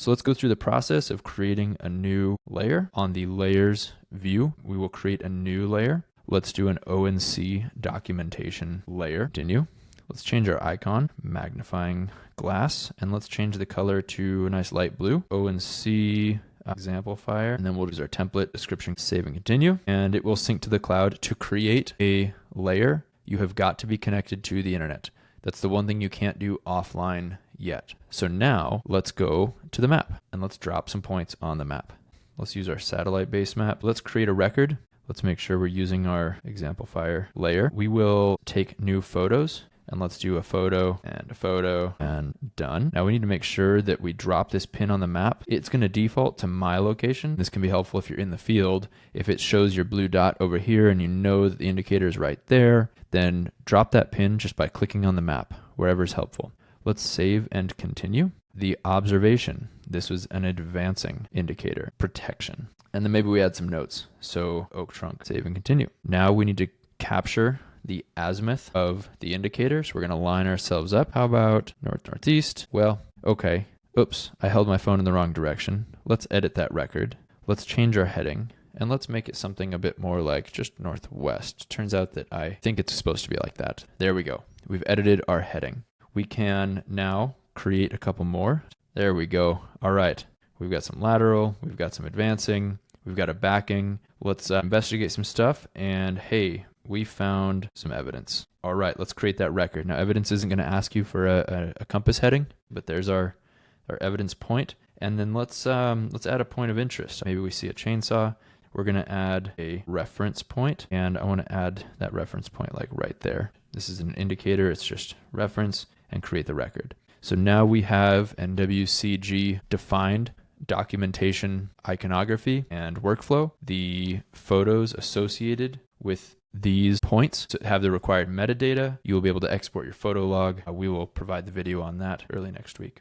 So let's go through the process of creating a new layer. On the layers view, we will create a new layer. Let's do an ONC documentation layer. Continue. Let's change our icon, magnifying glass, and let's change the color to a nice light blue. ONC Exemplifier, and then we'll use our template description, save and continue, and it will sync to the cloud. To create a layer, you have got to be connected to the internet. That's the one thing you can't do offline yet. So now let's go to the map and let's drop some points on the map. Let's use our satellite based map. Let's create a record. Let's make sure we're using our Exemplifier layer. We will take new photos. And let's do a photo and done. Now we need to make sure that we drop this pin on the map. It's going to default to my location. This can be helpful if you're in the field. If it shows your blue dot over here and you know that the indicator is right there, then drop that pin just by clicking on the map, wherever is helpful. Let's save and continue. The observation, this was an advancing indicator, protection. And then maybe we add some notes. So oak trunk, save and continue. Now we need to capture the azimuth of the indicator. So we're going to line ourselves up. How about north, northeast? Well, okay. Oops, I held my phone in the wrong direction. Let's edit that record. Let's change our heading and let's make it something a bit more like just northwest. Turns out that I think it's supposed to be like that. There we go. We've edited our heading. We can now create a couple more. There we go. All right. We've got some lateral. We've got some advancing. We've got a backing. Let's investigate some stuff. And hey, we found some evidence. All right, let's create that record. Now, evidence isn't going to ask you for a compass heading, but there's our evidence point. And then let's add a point of interest. Maybe we see a chainsaw. We're going to add a reference point, and I want to add that reference point like right there. This is an indicator. It's just reference and create the record. So now we have NWCG defined documentation, iconography, and workflow. The photos associated with these points to have the required metadata. You will be able to export your photo log. We will provide the video on that early next week.